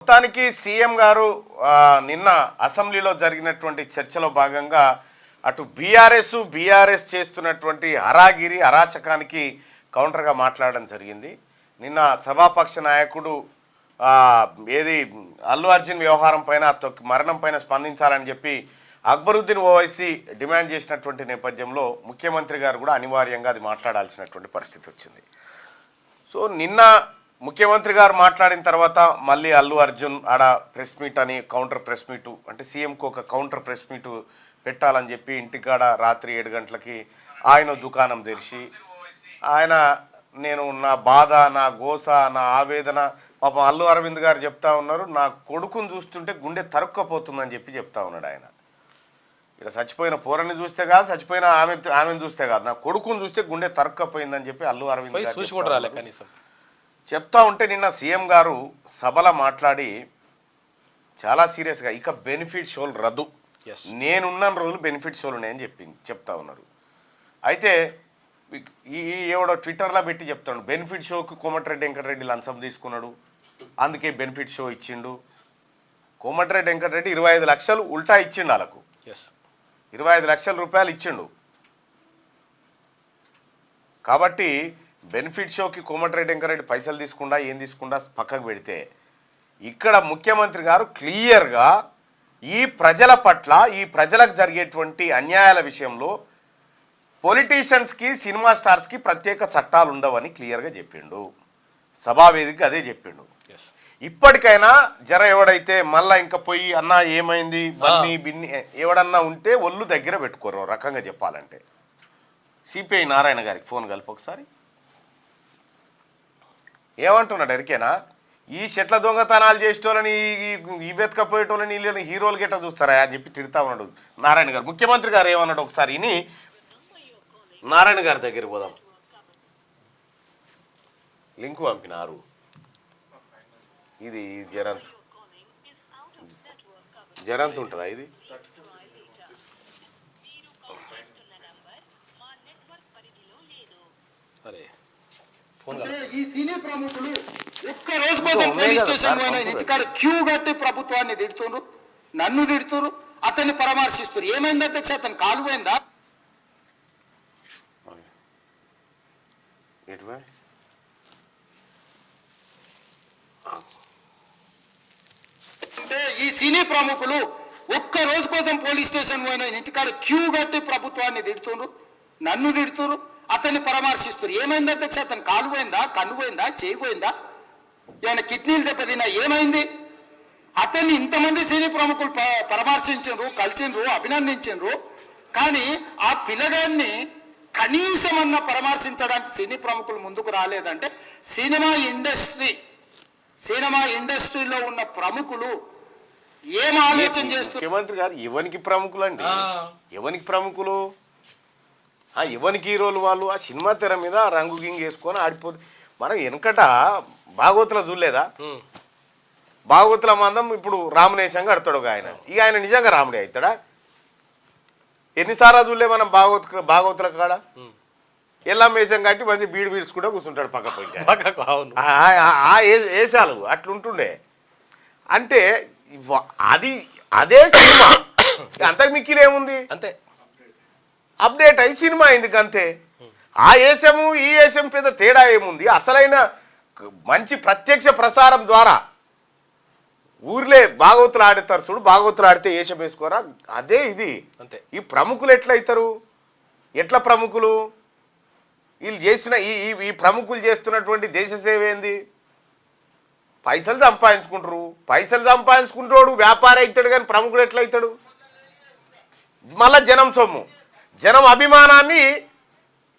మొత్తానికి సీఎం గారు నిన్న అసెంబ్లీలో జరిగినటువంటి చర్చలో భాగంగా అటు బీఆర్ఎస్ చేస్తున్నటువంటి హరాగిరి అరాచకానికి కౌంటర్గా మాట్లాడడం జరిగింది. నిన్న సభాపక్ష నాయకుడు ఏది అల్లు అర్జున్ వ్యవహారం పైన మరణం పైన స్పందించాలని చెప్పి అక్బరుద్దీన్ ఓవైసీ డిమాండ్ చేసినటువంటి నేపథ్యంలో ముఖ్యమంత్రి గారు కూడా అనివార్యంగా అది మాట్లాడాల్సినటువంటి పరిస్థితి వచ్చింది. సో నిన్న ముఖ్యమంత్రి గారు మాట్లాడిన తర్వాత మళ్ళీ అల్లు అర్జున్ ఆడ ప్రెస్ మీట్ అని కౌంటర్ ప్రెస్ మీటు అంటే సీఎంకు ఒక కౌంటర్ ప్రెస్ మీటు పెట్టాలని చెప్పి ఇంటికాడ రాత్రి 7 గంటలకి ఆయన దుకాణం తెరిచి ఆయన నేను నా బాధ, నా గోస, నా ఆవేదన పాపం అల్లు అరవింద్ గారు చెప్తా ఉన్నారు, నా కొడుకుని చూస్తుంటే గుండె తరుక్కపోతుందని చెప్పి చెప్తా ఉన్నాడు. ఆయన ఇక్కడ చచ్చిపోయిన పోరని చూస్తే కాదు, చచ్చిపోయిన ఆమెను చూస్తే కాదు, నా కొడుకుని చూస్తే గుండె తరుక్కపోయిందని చెప్పి అల్లు అరవింద్ గారు చెప్తా ఉంటే నిన్న సీఎం గారు సభలో మాట్లాడి చాలా సీరియస్గా ఇక బెనిఫిట్ షోలు రద్దు, నేనున్న రోజులు బెనిఫిట్ షోలు ఉన్నాయని చెప్తా ఉన్నారు. అయితే ఎవడో ట్విట్టర్లో పెట్టి చెప్తాడు బెనిఫిట్ షోకి కోమటిరెడ్డి వెంకటరెడ్డి లంచం తీసుకున్నాడు, అందుకే బెనిఫిట్ షో ఇచ్చిండు. కోమటిరెడ్డి వెంకటరెడ్డి 25 లక్షలు ఉల్టా ఇచ్చిండు, వాళ్ళకు 25 లక్షల రూపాయలు ఇచ్చిండు. కాబట్టి బెనిఫిట్ షోకి కోమటిరెడ్డి వెంకటరెడ్డి పైసలు తీసుకుండా ఏం తీసుకుండా పక్కకు పెడితే ఇక్కడ ముఖ్యమంత్రి గారు క్లియర్గా ఈ ప్రజల పట్ల ఈ ప్రజలకు జరిగేటువంటి అన్యాయాల విషయంలో పొలిటీషియన్స్కి సినిమా స్టార్స్కి ప్రత్యేక చట్టాలు ఉండవని క్లియర్గా చెప్పిండు. సభావేదిక అదే చెప్పిండు. ఇప్పటికైనా ఎవడైతే మళ్ళా ఇంకా పోయి అన్న ఏమైంది బిన్ని ఎవడన్నా ఉంటే ఒళ్ళు దగ్గర పెట్టుకోరు రకంగా చెప్పాలంటే. సిపిఐ నారాయణ గారికి ఫోన్ కలిపి ఒకసారి ఏమంటున్నాడు ఎరికేనా, ఈ చెట్ల దొంగతనాలు చేసేటోళ్ళని ఈ వెతకపోయేటోళ్ళని వీళ్ళని హీరోలు గెట్ట చూస్తారా అని చెప్పి తిడతా ఉన్నాడు నారాయణ గారు. ముఖ్యమంత్రి గారు ఏమన్నాడు ఒకసారి ఇని నారాయణ గారి దగ్గర పోదాం. లింకు పంపినారు. ఇది జరంత్ ఉంటుందా ఇది? ఈ సీనియర్ ప్రముఖులు ఒక్క రోజు కోసం పోలీస్ స్టేషన్ పోయిన ఇంటికాడ క్యూ కట్టి ప్రభుత్వాన్ని తిడుతున్నారు, నన్ను తిడుతున్నారు, అతన్ని పరామర్శిస్తున్నారు. ఏమైంది అధ్యక్ష, అతను కాలు పోయిందా? అంటే ఈ సీనియర్ ప్రముఖులు ఒక్క రోజు కోసం పోలీస్ స్టేషన్ పోయిన ఇంటికాడ క్యూ కట్టి ప్రభుత్వాన్ని తిడుతున్నారు, నన్ను తిడుతున్నారు, అతన్ని పరామర్శిస్తున్నారు. ఏమైంది అధ్యక్ష, అతను కాలు పోయిందా, కన్ను పోయిందా, చేయి పోయిందా, ఏమైనా కిడ్నీలు దెబ్బతిన్నా, ఏమైంది? అతన్ని ఇంతమంది సీనియర్ ప్రముఖులు పరామర్శించారు, కలిసిండ్రు, అభినందించారు. కానీ ఆ పిల్లగాన్ని కనీసమన్నా పరామర్శించడానికి సీనియర్ ప్రముఖులు ముందుకు రాలేదంటే సినిమా ఇండస్ట్రీలో ఉన్న ప్రముఖులు ఏం ఆలోచన చేస్తారు? ముఖ్యమంత్రి గారు ఎవరికి ప్రముఖులు అండి, ఎవరికి ప్రముఖులు, ఎవరికి హీరోలు వాళ్ళు ఆ సినిమా తెర మీద రంగు గింగ్ వేసుకొని ఆడిపోతే. మనం వెనకట భాగవతుల చూడలేదా, భాగవతుల మందం ఇప్పుడు రామనేశంగా ఆడతాడు ఒక ఆయన. ఇక ఆయన నిజంగా రాముడే అవుతాడా? ఎన్నిసార్లు చూడలే మనం భాగవతుల కాడ ఎల్లం వేషం కట్టి మంచి బీడు బీడ్చుకుంటూ కూర్చుంటాడు పక్క పోయి. వేషాలు అట్లుంటుండే. అంటే అదే సినిమా అంతకు మిక్కిలేముంది, అంతే అప్డేట్ అయి సినిమా అయింది అంతే. ఆ ఏసము ఈ ఏసం పెద్ద తేడా ఏముంది? అసలైన మంచి ప్రత్యక్ష ప్రసారం ద్వారా ఊర్లే భాగవతులు ఆడతారు చూడు, భాగవతులు ఆడితే ఏషం వేసుకోరా, అదే ఇది అంతే. ఈ ప్రముఖులు ఎట్లా ప్రముఖులు వీళ్ళు చేసిన ఈ ప్రముఖులు చేస్తున్నటువంటి దేశ సేవ ఏంది? పైసలు సంపాదించుకుంటాడు, వ్యాపారం అవుతాడు. కానీ ప్రముఖుడు ఎట్లయితాడు? మళ్ళా జనం సొమ్ము, జనం అభిమానాన్ని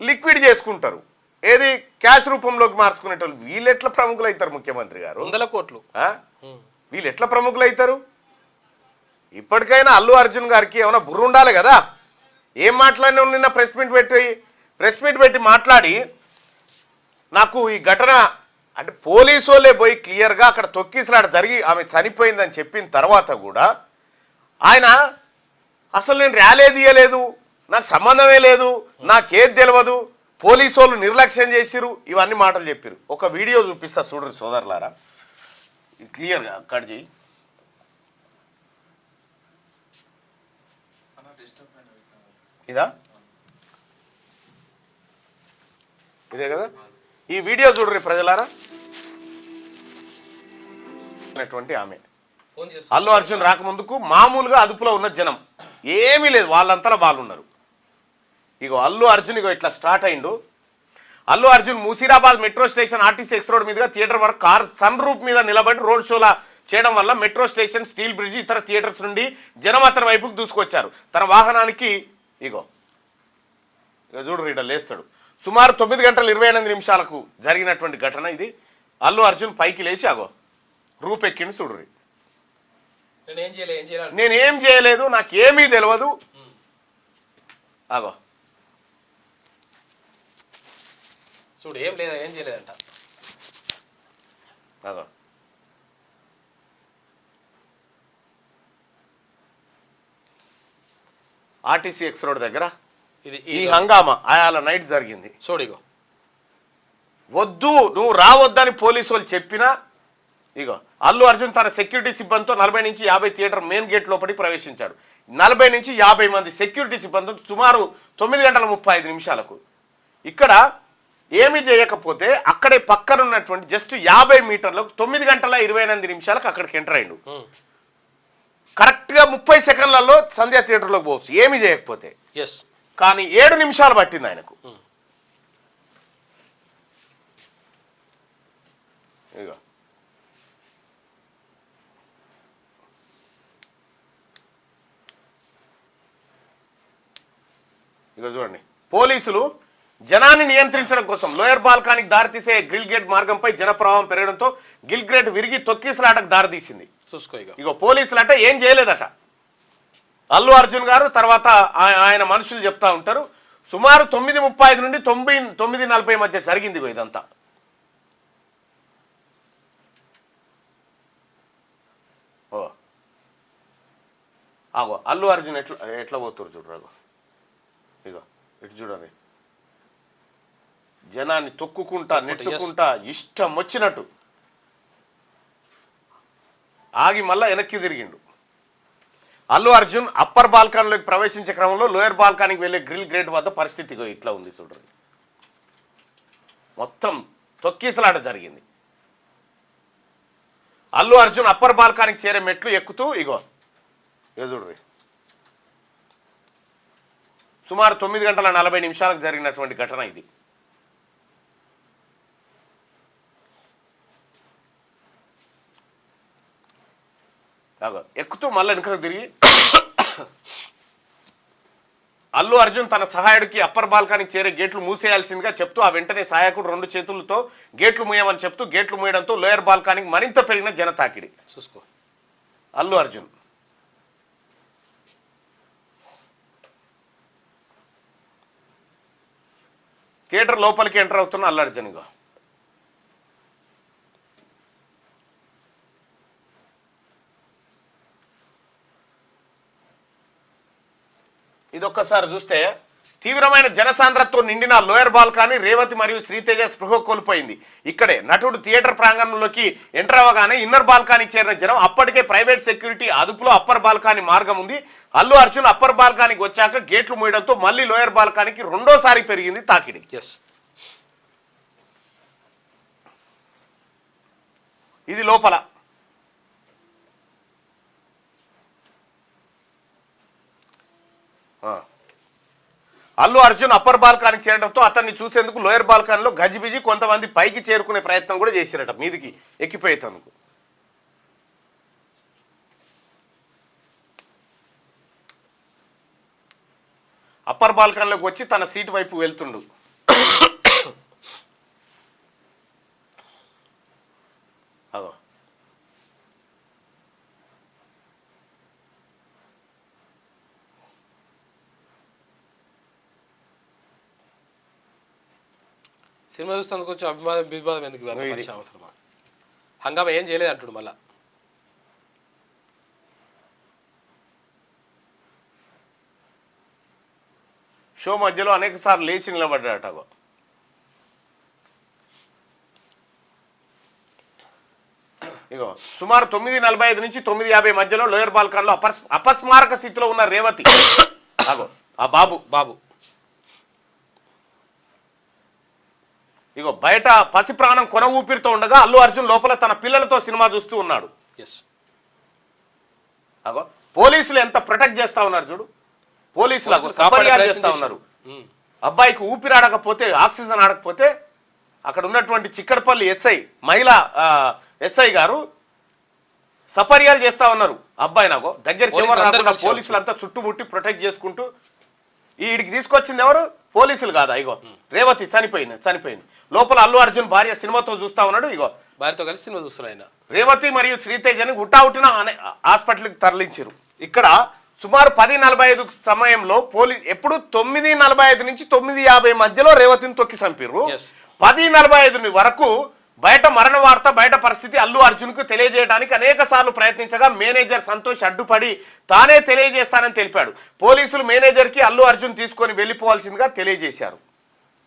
లిక్విడ్ చేసుకుంటారు, ఏది క్యాష్ రూపంలోకి మార్చుకునేటోళ్ళు. వీళ్ళు ఎట్లా ప్రముఖులు అవుతారు? ముఖ్యమంత్రి గారు 100 కోట్లు వీళ్ళు ఎట్లా ప్రముఖులు అవుతారు? ఇప్పటికైనా అల్లు అర్జున్ గారికి ఏమైనా బుర్ర ఉండాలి కదా. ఏం మాట్లాడినా నిన్న ప్రెస్ మీట్ పెట్టి మాట్లాడి నాకు ఈ ఘటన అంటే పోలీసు వాళ్ళే పోయి క్లియర్గా అక్కడ తొక్కిసలాట జరిగి ఆమె చనిపోయిందని చెప్పిన తర్వాత కూడా ఆయన అసలు నేను ర్యాలీ తీయలేదు, నాకు సంబంధమే లేదు, నాకేది తెలియదు, పోలీసు వాళ్ళు నిర్లక్ష్యం చేసిరు, ఇవన్నీ మాటలు చెప్పారు. ఒక వీడియో చూపిస్తా చూడరు సోదరులారా. క్లియర్గా కట్ చేయి. ఇదా ఇదే కదా. ఈ వీడియో చూడరు ప్రజలారా. ఆమె అల్లు అర్జున్ రాకముందుకు మామూలుగా అదుపులో ఉన్న జనం ఏమీ లేదు, వాళ్ళంతా వాళ్ళు ఉన్నారు. ఇగో అల్లు అర్జున్ ఇగో ఇట్లా స్టార్ట్ అయిండు. Allu Arjun Musheerabad metro station RTC X road మీదుగా థియేటర్ వరకు కార్ సన్ రూఫ్ మీద నిలబడి రోడ్ షోలా చేయడం వల్ల మెట్రో స్టేషన్, స్టీల్ బ్రిడ్జ్, ఇతర థియేటర్స్ నుండి జనం అతని వైపుకు దూసుకొచ్చారు. తన వాహనానికి ఇగో చూడు రీడ లేస్తాడు. సుమారు 9:28 జరిగినటువంటి ఘటన ఇది. అల్లు అర్జున్ పైకి లేచి అగో రూపెక్కిండి చూడుర్రి. నేనేం చేయలేదు, నాకేమీ తెలియదు. అగో చూడు ఏం లేదా, ఏం చేయలేదంట. అగో ఆర్టీసీ ఎక్స్ రోడ్ దగ్గర ఈ హంగామా ఆయాల నైట్ జరిగింది. చూడిగో వద్దు నువ్వు రావద్దని పోలీసు వాళ్ళు చెప్పినా ఇగో అల్లు అర్జున్ తన సెక్యూరిటీ సిబ్బందితో 40 నుంచి 50 థియేటర్ మెయిన్ గేట్ లోపలికి ప్రవేశించాడు. 40 నుంచి 50 మంది సెక్యూరిటీ సిబ్బందితో సుమారు 9:35 ఇక్కడ ఏమి చేయకపోతే అక్కడే పక్కన ఉన్నటువంటి జస్ట్ 50 మీటర్లకు 9:28 అక్కడికి ఎంటర్ అయ్యిండు. కరెక్ట్గా 30 సెకండ్లలో సంధ్యా థియేటర్లోకి పోవచ్చు ఏమి చేయకపోతే. కానీ 7 నిమిషాలు పట్టింది ఆయనకు. ఇగో ఇగో చూడండి, పోలీసులు జనాన్ని నియంత్రించడం కోసం లోయర్ బాల్కానికి దారితీసే గ్రిల్ గేట్ మార్గంపై జనప్రవాహం పెరగడంతో గిల్ గేట్ విరిగి తొక్కిసలాటకు దారితీసింది. ఇగో పోలీసులు అంటే ఏం చేయలేదట. అల్లు అర్జున్ గారు తర్వాత ఆయన మనుషులు చెప్తా ఉంటారు. సుమారు 9:35 నుండి 9:40 మధ్య జరిగింది ఇదంతా. ఓ ఆగో అల్లు అర్జున్ ఎట్లా పోతురు చూడరాగో. ఇగో ఇటు చూడండి, జనాన్ని తొక్కుకుంటా నెట్టుకుంటా ఇష్టం వచ్చినట్టు ఆగి మళ్ళా వెనక్కి తిరిగిండు. అల్లు అర్జున్ అప్పర్ బాల్కానీలోకి ప్రవేశించే క్రమంలో లోయర్ బాల్కానీకి వెళ్ళే గ్రిల్ గేట్ వద్ద పరిస్థితి ఇట్లా ఉంది చూడండి. మొత్తం తొక్కిసలాట జరిగింది. అల్లు అర్జున్ అప్పర్ బాల్కానీకి చేరే మెట్లు ఎక్కుతూ ఇగో చూడండి సుమారు 9:40 జరిగినటువంటి ఘటన ఇది. ఎక్కుతూ మళ్ళీ వెనుకకు తిరిగి అల్లు అర్జున్ తన సహాయుడికి అప్పర్ బాల్కానికి చేరే గేట్లు మూసేయాల్సిందిగా చెప్తూ ఆ వెంటనే సహాయకుడు 2 చేతులతో గేట్లు మూయమని చెప్తూ గేట్లు మూయడంతో లోయర్ బాల్కానికి మరింత పెరిగిన జనతాకిడి. చూసుకో అల్లు అర్జున్ థియేటర్ లోపలికి ఎంటర్ అవుతున్న అల్లు అర్జున్ ఇగో ఇదొక్కసారి చూస్తే తీవ్రమైన జనసాంద్రతతో నిండిన లోయర్ బాల్కానీ రేవతి మరియు శ్రీతేజ స్పృహ కోల్పోయింది. ఇక్కడే నటుడు థియేటర్ ప్రాంగణంలోకి ఎంటర్ అవ్వగానే ఇన్నర్ బాల్కానీ చేరిన జనం అప్పటికే ప్రైవేట్ సెక్యూరిటీ అదుపులో అప్పర్ బాల్కానీ మార్గం ఉంది. అల్లు అర్జున్ అప్పర్ బాల్కానీకి వచ్చాక గేట్లు మూయడంతో మళ్ళీ లోయర్ బాల్కానీకి రెండోసారి పెరిగింది తాకిడి. ఇది లోపల అల్లు అర్జున్ అప్పర్ బాల్కానీకి చేరడంతో అతన్ని చూసేందుకు లోయర్ బాల్కానీలో గజిబిజి, కొంతమంది పైకి చేరుకునే ప్రయత్నం కూడా చేసిరట మీదికి ఎక్కిపోయేందుకు. అప్పర్ బాల్కానీలోకి వచ్చి తన సీటు వైపు వెళ్తుండు. అదో సినిమా చూస్తేందుకు కొంచెం వివాదం ఎందుకు అవసరమా? హంగామా ఏం చేయలేదు అంటుడు. మళ్ళా షో మధ్యలో అనేక సార్లు లేచి నిలబడ్డాడట. ఇగో సుమారు 9:45 నుంచి 9:50 మధ్యలో లోయర్ బాల్కన్లో అపస్మారక స్థితిలో ఉన్న రేవతి అగో ఆ బాబు ఇగో బయట పసి ప్రాణం కొన ఊపిరితో ఉండగా అల్లు అర్జున్ లోపల తన పిల్లలతో సినిమా చూస్తూ ఉన్నాడు. అగో పోలీసులు ఎంత ప్రొటెక్ట్ చేస్తా ఉన్నారు చూడు. పోలీసులు సపర్యాలు చేస్తా ఉన్నారు. అబ్బాయికి ఊపిరి ఆడకపోతే ఆక్సిజన్ ఆడకపోతే అక్కడ ఉన్నటువంటి చిక్కడపల్లి మహిళా ఎస్ఐ గారు సపర్యాలు చేస్తా ఉన్నారు. అబ్బాయి నాకు దగ్గరికి ఎవరు రాకుండా పోలీసులు అంతా చుట్టుముట్టి ప్రొటెక్ట్ చేసుకుంటూ ఈడికి తీసుకొచ్చింది ఎవరు? పోలీసులు కాదా? ఇగో రేవతి చనిపోయింది. లోపల అల్లు అర్జున్ భార్య సినిమాతో చూస్తా ఉన్నాడు. ఇగో భార్యతో కలిసి సినిమా చూస్తున్నారు ఆయన. రేవతి మరియు శ్రీతేజని హుటాహుటిన హాస్పిటల్కి తరలించారు. ఇక్కడ సుమారు 10:45 సమయంలో ఎప్పుడు 9:45 నుంచి 9:50 మధ్యలో రేవతిని తొక్కి చంపారు. 10:45 వరకు బయట మరణ వార్త బయట పరిస్థితి అల్లు అర్జున్కు తెలియజేయడానికి అనేక సార్లు ప్రయత్నించగా మేనేజర్ సంతోష్ అడ్డుపడి తానే తెలియజేస్తానని తెలిపాడు. పోలీసులు మేనేజర్కి అల్లు అర్జున్ తీసుకొని వెళ్ళిపోవాల్సిందిగా తెలియజేశారు.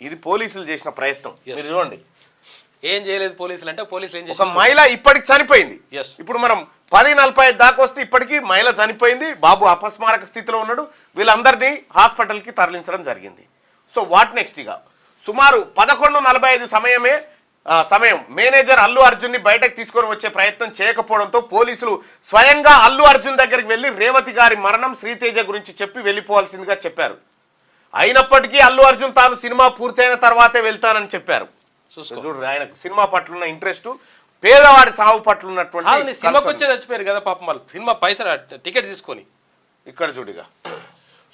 ఇది పోలీసులు చేసిన ప్రయత్నం. మీరు చూడండి ఏం చేయలేదు పోలీసులు అంటే పోలీసులు ఏం ఒక మహిళ ఇప్పటికి చనిపోయింది. ఇప్పుడు మనం 10:45 దాకా వస్తే ఇప్పటికీ మహిళ చనిపోయింది. బాబు అపస్మారక స్థితిలో ఉన్నాడు. వీళ్ళందరినీ హాస్పిటల్కి తరలించడం జరిగింది. So what next? ఇక సుమారు 11:45 సమయం మేనేజర్ అల్లు అర్జున్ని బయటకు తీసుకొని వచ్చే ప్రయత్నం చేయకపోవడంతో పోలీసులు స్వయంగా అల్లు అర్జున్ దగ్గరికి వెళ్ళి రేవతి గారి మరణం శ్రీతేజ గురించి చెప్పి వెళ్ళిపోవాల్సిందిగా చెప్పారు. అయినప్పటికీ అల్లు అర్జున్ తాను సినిమా పూర్తయిన తర్వాతే వెళ్తానని చెప్పారు. చూడు ఆయనకు సినిమా పట్ల ఉన్న ఇంట్రెస్ట్ పేదవాడి సాగు పట్ల ఉన్నటువంటి సినిమాకి వచ్చే చచ్చిపోయారు కదా పాపం వాళ్ళు సినిమా పైసలు టికెట్ తీసుకొని. ఇక్కడ చూడిగా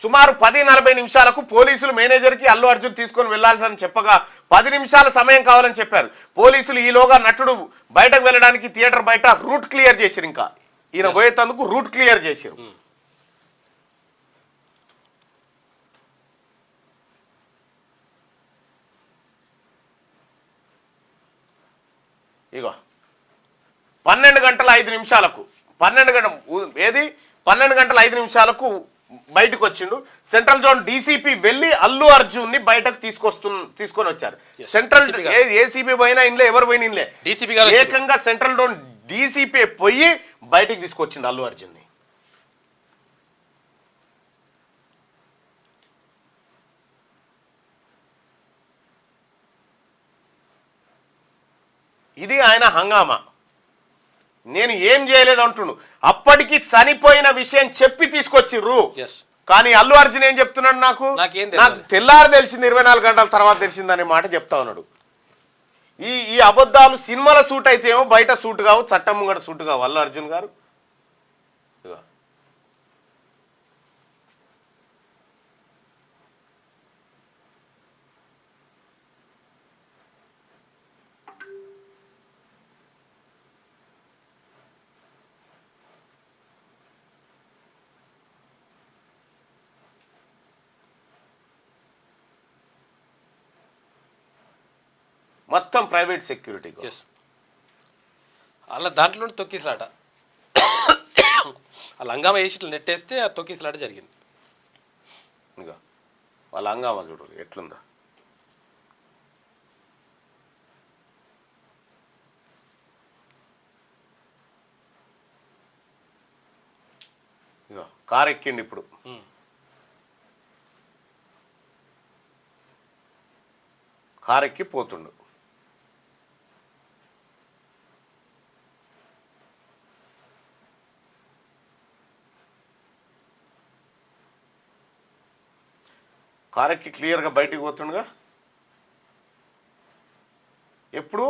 సుమారు 10:40 పోలీసులు మేనేజర్కి అల్లు అర్జున్ తీసుకొని వెళ్లాల్సిన చెప్పగా 10 నిమిషాల సమయం కావాలని చెప్పారు. పోలీసులు ఈలోగా నటుడు బయటకు వెళ్ళడానికి థియేటర్ బయట రూట్ క్లియర్ చేశారు. ఇంకా ఈయన పోయేందుకు రూట్ క్లియర్ చేశారు. ఇగో 12:05 బయటకు వచ్చిండు. సెంట్రల్ జోన్ డీసీపీ వెళ్ళి అల్లు అర్జున్ ని బయటకు తీసుకొని వచ్చారు. సెంట్రల్ ఏసీపీ పోయినా ఇన్లే ఎవరు పోయిన ఇన్లే ఏకంగా సెంట్రల్ జోన్ డీసీపీ పోయి బయటకు తీసుకొచ్చిండు అల్లు అర్జున్ ని. ఇది ఆయన హంగామా. నేను ఏం చేయలేదు అంటుండు. అప్పటికి చనిపోయిన విషయం చెప్పి తీసుకొచ్చిర్రు. కానీ అల్లు అర్జున్ ఏం చెప్తున్నాడు? నాకు తెల్లారు తెలిసింది 24 గంటల తర్వాత తెలిసిందనే మాట చెప్తా ఉన్నాడు. ఈ అబద్ధాలు సినిమాల సూట్ అయితే ఏమో బయట సూట్ కావు, చట్టం ముంగట సూట్ కావు. అల్లు అర్జున్ గారు మొత్తం ప్రైవేట్ సెక్యూరిటీ అలా దాంట్లో తొక్కిసలాట వాళ్ళ హంగామా వేసి ఇట్లా నెట్టేస్తే ఆ తొక్కిసలాట జరిగింది. ఇంకా వాళ్ళ హంగామా చూడు ఎట్లుందా. ఇక కారు ఎక్కిండి. ఇప్పుడు కారు ఎక్కి పోతుండు. కారెక్కి క్లియర్గా బయటికి పోతుండగా ఎప్పుడు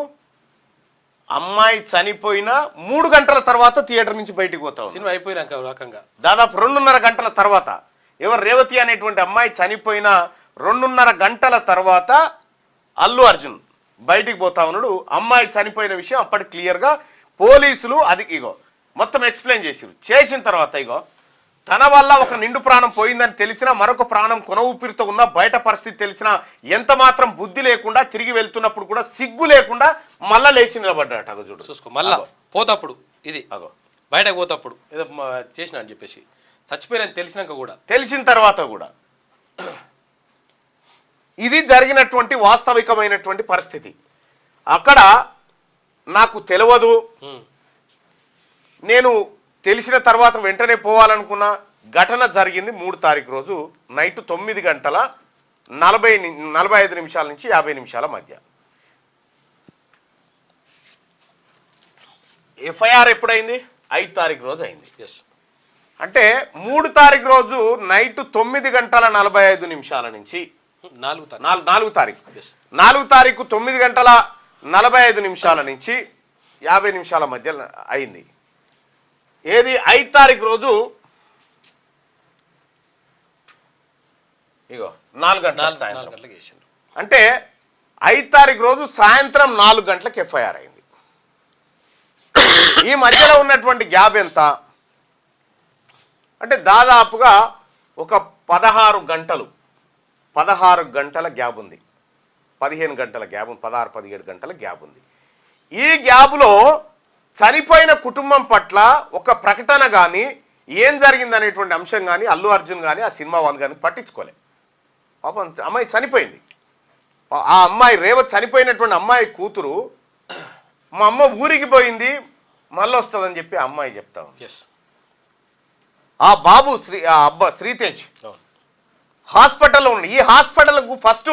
అమ్మాయి చనిపోయిన 3 గంటల తర్వాత థియేటర్ నుంచి బయటికి పోతాం. సినిమా అయిపోయినాక రకంగా దాదాపు 2:30 గంటల తర్వాత రేవతి అనేటువంటి అమ్మాయి చనిపోయిన 2:30 గంటల తర్వాత అల్లు అర్జున్ బయటికి పోతా ఉన్నాడు. అమ్మాయి చనిపోయిన విషయం అప్పటి క్లియర్గా పోలీసులు అది మొత్తం ఎక్స్ప్లెయిన్ చేసిన తర్వాత తన వల్ల ఒక నిండు ప్రాణం పోయిందని తెలిసినా మరొక ప్రాణం కొన ఊపిరితో ఉన్న బయట పరిస్థితి తెలిసినా ఎంత మాత్రం బుద్ధి లేకుండా తిరిగి వెళ్తున్నప్పుడు కూడా సిగ్గు లేకుండా మళ్ళా లేచి నిలబడ్డాట. చూడు చూసుకో మళ్ళా పోతప్పుడు ఇది బయటకు పోతప్పుడు ఏదో చేసిన అని చెప్పేసి చచ్చిపోయినని తెలిసిన తర్వాత కూడా ఇది జరిగినటువంటి వాస్తవికమైనటువంటి పరిస్థితి. అక్కడ నాకు తెలియదు నేను తెలిసిన తర్వాత వెంటనే పోవాలనుకున్న ఘటన జరిగింది 3 తారీఖు రోజు నైట్ 9:45 నిమిషాల నుంచి 50 నిమిషాల మధ్య. ఎఫ్ఐఆర్ ఎప్పుడైంది? 5 తారీఖు రోజు అయింది. ఎస్. అంటే 3 తారీఖు రోజు నైట్ 9:45 నిమిషాల నుంచి 4 తారీఖు 4 తారీఖు ఎస్ 4 తారీఖు 9:45 నిమిషాల నుంచి 50 నిమిషాల మధ్య అయింది. ఏది 5 తారీఖు రోజు ఇగో 4 గంటల సాయంత్రం. 4 గంటలకు వేసిండ్రు. అంటే 5 తారీఖు రోజు సాయంత్రం 4 గంటలకు ఎఫ్ఐఆర్ అయింది. ఈ మధ్యలో ఉన్నటువంటి గ్యాప్ ఎంత అంటే దాదాపుగా ఒక 16 గంటల గ్యాప్ ఉంది. 15 గంటల గ్యాప్ ఉంది. 16-17 గంటల గ్యాప్ ఉంది. ఈ గ్యాప్లో చనిపోయిన కుటుంబం పట్ల ఒక ప్రకటన కానీ ఏం జరిగింది అనేటువంటి అంశం కానీ అల్లు అర్జున్ కానీ ఆ సినిమా వాళ్ళు కానీ పట్టించుకోలే. పాపం అమ్మాయి చనిపోయింది. ఆ అమ్మాయి రేవతి చనిపోయినటువంటి అమ్మాయి కూతురు మా అమ్మ ఊరికి పోయింది మళ్ళీ వస్తుందని చెప్పి ఆ అమ్మాయి చెప్తా ఉంది. ఎస్. ఆ బాబు శ్రీతేజ్ హాస్పిటల్లో ఉన్న ఈ హాస్పిటల్కు ఫస్ట్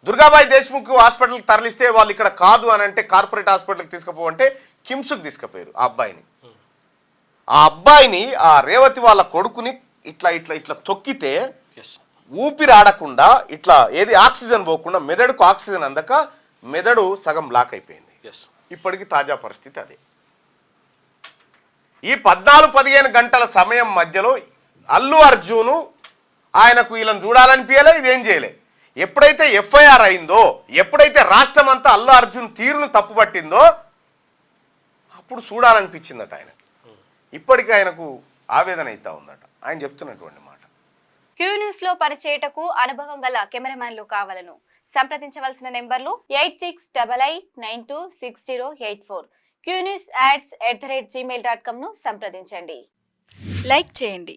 దుర్గాబాయి దేశ్ముఖ్ హాస్పిటల్కి తరలిస్తే వాళ్ళు ఇక్కడ కాదు అని అంటే కార్పొరేట్ హాస్పిటల్కి తీసుకుపోవంటే కిమ్స్కి తీసుకుపోయారు ఆ అబ్బాయిని. ఆ అబ్బాయిని ఆ రేవతి వాళ్ళ కొడుకుని ఇట్లా ఇట్లా ఇట్లా తొక్కితే ఎస్. ఊపిరి ఆడకుండా ఇట్లా ఏది ఆక్సిజన్ పోకుండా మెదడుకు ఆక్సిజన్ అందక మెదడు సగం బ్లాక్ అయిపోయింది. ఎస్. ఇప్పటికి తాజా పరిస్థితి అదే. ఈ 14-15 గంటల సమయం మధ్యలో అల్లు అర్జును ఆయనకు వీళ్ళని చూడాలనిపించలే, ఇదేం చేయలే. ఎప్పుడైతే ఎఫ్ఐఆర్ అయిందో, ఎప్పుడైతే రాష్ట్రం అంతా అల్లు అర్జున్ తీరును తప్పుపట్టిందో అప్పుడు చూడాలనిపించిందట ఆయనకు. ఇప్పటికీ ఆయనకు ఆవేదన అవుతా ఉందట ఆయన చెప్తున్నటువంటి మాట. క్యూ న్యూస్ లో పనిచేయటకు అనుభవం గల కెమెరామ్యాన్లు కావాలను సంప్రదించవలసిన నెంబర్లు 8688926084. qnewsads@gmail.com ను సంప్రదించండి. లైక్ చేయండి.